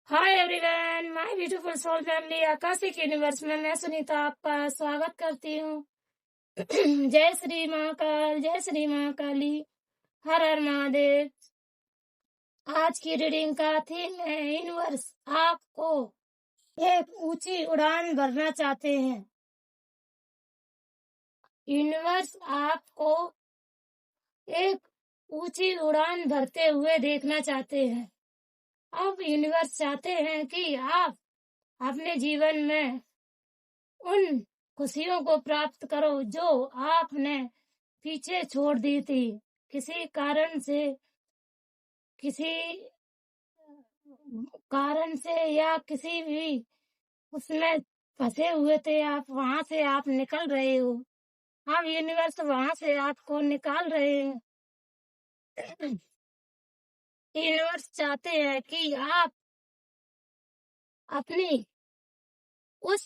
Hi everyone, my beautiful soul family Akashic universe में मैं सुनीता आपका स्वागत करती हूँ। जय श्री महाकाल, जय श्री महाकाली, हर हर महादेव। आज की रीडिंग का थीम है यूनिवर्स आपको एक ऊंची उड़ान भरना चाहते हैं। यूनिवर्स आपको एक ऊंची उड़ान भरते हुए देखना चाहते हैं। अब यूनिवर्स चाहते हैं कि आप अपने जीवन में उन खुशियों को प्राप्त करो जो आपने पीछे छोड़ दी थी। किसी कारण से या किसी भी उसमें फंसे हुए थे आप, वहां से आप निकल रहे हो। अब यूनिवर्स वहां से आपको निकाल रहे हैं। यूनिवर्स चाहते हैं कि आप अपनी उस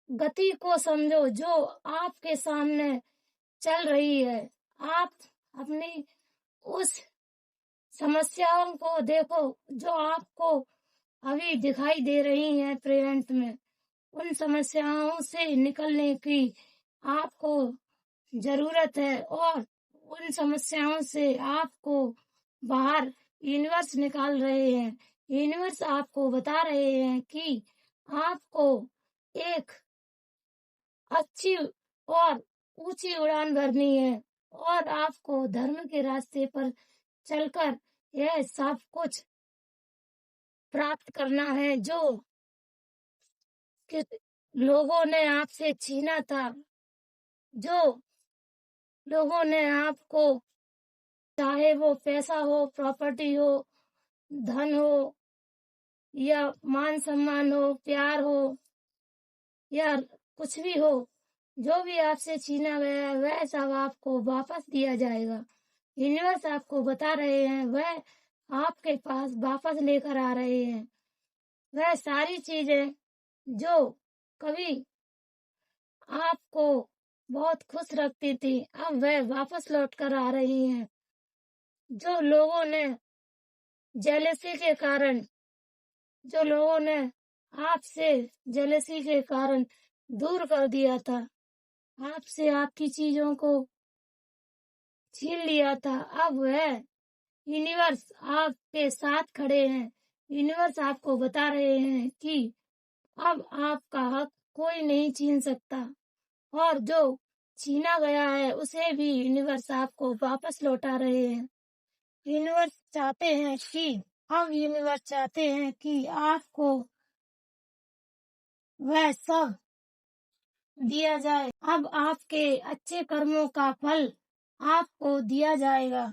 गति को समझो जो आपके सामने चल रही है। आप अपनी उस समस्याओं को देखो जो आपको अभी दिखाई दे रही हैं प्रेजेंट में। उन समस्याओं से निकलने की आपको जरूरत है और उन समस्याओं से आपको बाहर यूनिवर्स निकाल रहे हैं। यूनिवर्स आपको बता रहे हैं कि आपको एक अच्छी और ऊंची उड़ान भरनी है और आपको धर्म के रास्ते पर चलकर यह सब कुछ प्राप्त करना है जो कि लोगों ने आपसे छीना था। जो लोगों ने आपको, चाहे वो पैसा हो, प्रॉपर्टी हो, धन हो या मान सम्मान हो, प्यार हो या कुछ भी हो, जो भी आपसे छीना गया है वह सब आपको वापस दिया जाएगा। यूनिवर्स आपको बता रहे हैं वह आपके पास वापस लेकर आ रहे हैं। वह सारी चीजें जो कभी आपको बहुत खुश रखती थी अब वह वापस लौट कर आ रही हैं। जो लोगों ने जेलसी के कारण, जो लोगों ने आपसे जेलसी के कारण दूर कर दिया था, आपसे आपकी चीजों को छीन लिया था, अब वह यूनिवर्स आपके साथ खड़े हैं। यूनिवर्स आपको बता रहे हैं कि अब आपका हक कोई नहीं छीन सकता और जो छीना गया है उसे भी यूनिवर्स आपको वापस लौटा रहे हैं। यूनिवर्स चाहते हैं कि यूनिवर्स चाहते हैं कि आपको वह सब दिया जाए। अब आपके अच्छे कर्मों का फल आपको दिया जाएगा।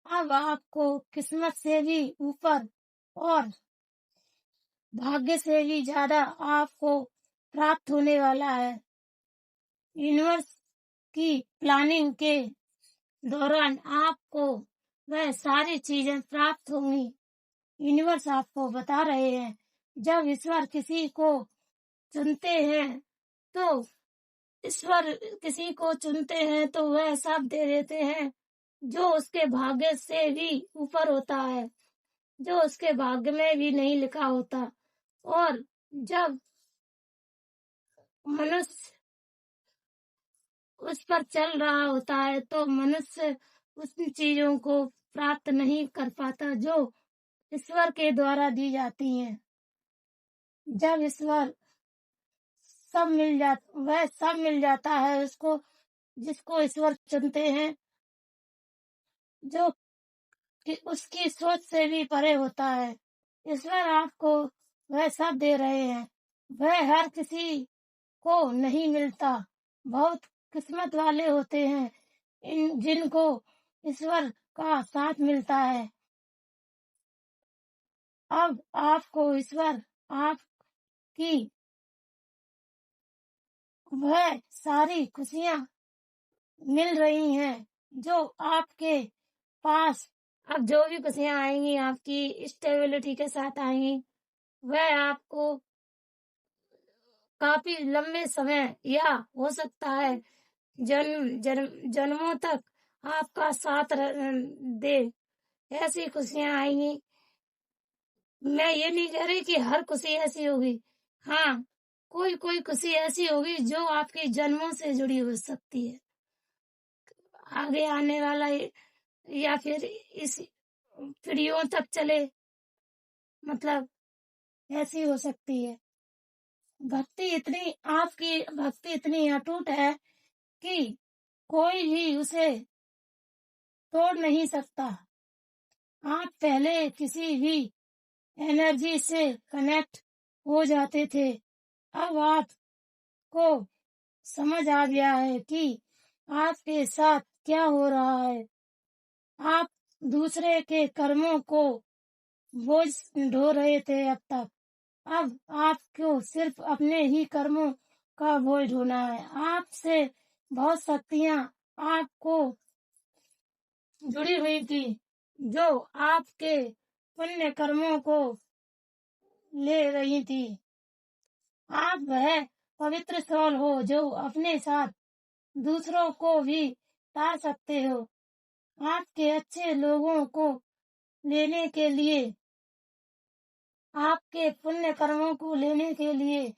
अब आपको किस्मत से भी ऊपर और भाग्य से भी ज्यादा आपको प्राप्त होने वाला है। यूनिवर्स की प्लानिंग के दौरान आपको वह सारी चीजें प्राप्त होंगी। यूनिवर्स आपको बता रहे हैं जब ईश्वर किसी को चुनते हैं तो वह सब दे देते हैं जो उसके भाग्य से भी ऊपर होता है, जो उसके भाग्य में भी नहीं लिखा होता। और जब मनुष्य उस पर चल रहा होता है तो मनुष्य उस चीजों को प्राप्त नहीं कर पाता जो ईश्वर के द्वारा दी जाती हैं। जब ईश्वर वह सब मिल जाता है उसको, जिसको ईश्वर चुनते हैं, जो कि उसकी सोच से भी परे होता है। ईश्वर आपको वह सब दे रहे हैं। वह हर किसी को नहीं मिलता। बहुत किस्मत वाले होते हैं जिनको ईश्वर का साथ मिलता है। अब आपको ईश्वर आपकी वह सारी खुशियां मिल रही हैं जो आपके पास अब जो भी खुशियां आएंगी आपकी स्टेबिलिटी के साथ आएंगी। वह आपको काफी लंबे समय या हो सकता है जन्मों तक आपका साथ दे। ऐसी खुशियां आएंगी मैं ये नहीं कह रही कि हर खुशी ऐसी होगी। हाँ, कोई खुशी ऐसी होगी जो आपके जन्मों से जुड़ी हो सकती है। आगे आने वाला या फिर इस पीढ़ियों तक चले, मतलब ऐसी हो सकती है। आपकी भक्ति इतनी अटूट है कि कोई भी उसे तोड़ नहीं सकता। आप पहले किसी भी एनर्जी से कनेक्ट हो जाते थे। अब आपको समझ आ गया है कि आपके साथ क्या हो रहा है। आप दूसरे के कर्मों को बोझ ढो रहे थे अब तक। अब आपको सिर्फ अपने ही कर्मों का बोझ ढोना है। आपसे बहुत शक्तियाँ आपको जुड़ी हुई थी, जो आपके पुण्य कर्मों को ले रही थी। आप वह पवित्र सोल हो जो अपने साथ दूसरों को भी तार सकते हो। आपके अच्छे लोगों को लेने के लिए, आपके पुण्य कर्मों को लेने के लिए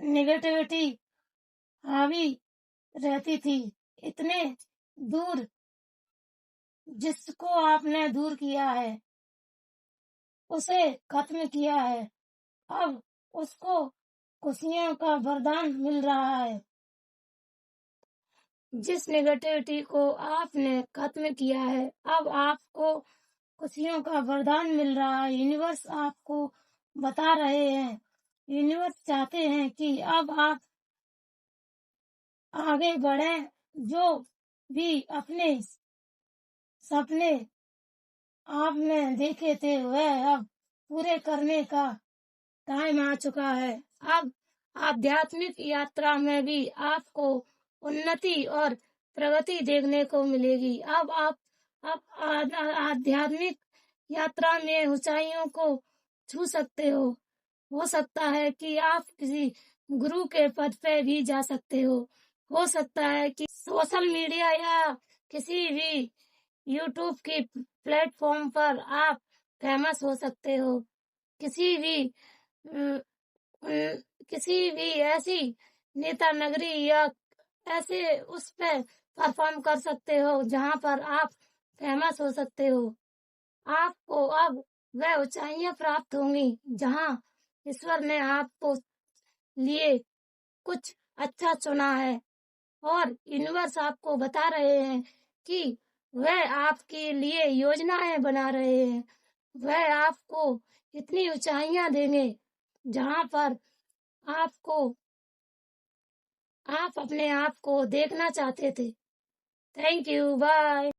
नेगेटिविटी हावी रहती थी। इतने दूर जिसको आपने दूर किया है, उसे खत्म किया है। अब उसको खुशियों का वरदान मिल रहा है। जिस नेगेटिविटी को आपने खत्म किया है, अब आपको खुशियों का वरदान मिल रहा है। यूनिवर्स आपको बता रहे हैं, यूनिवर्स चाहते हैं कि अब आप आगे बढ़ें। जो भी अपने सपने आपने देखे थे, वह अब पूरे करने का टाइम आ चुका है। अब आध्यात्मिक यात्रा में भी आपको उन्नति और प्रगति देखने को मिलेगी। अब आध्यात्मिक यात्रा में ऊंचाइयों को छू सकते हो। हो सकता है कि आप किसी गुरु के पद पे भी जा सकते हो। हो सकता है कि सोशल मीडिया या किसी भी यूट्यूब के प्लेटफॉर्म पर आप फेमस हो सकते हो। किसी भी अ, किसी भी ऐसी नेता नगरी या ऐसे उस पे परफॉर्म कर सकते हो जहां पर आप फेमस हो सकते हो। आपको अब वह ऊंचाइयां प्राप्त होंगी जहां ईश्वर ने आपको लिए कुछ अच्छा चुना है, और यूनिवर्स आपको बता रहे हैं कि वह आपके लिए योजनाएं बना रहे हैं। वह आपको इतनी ऊंचाइयां देंगे जहां पर आपको आप अपने आप को देखना चाहते थे। Thank you, bye.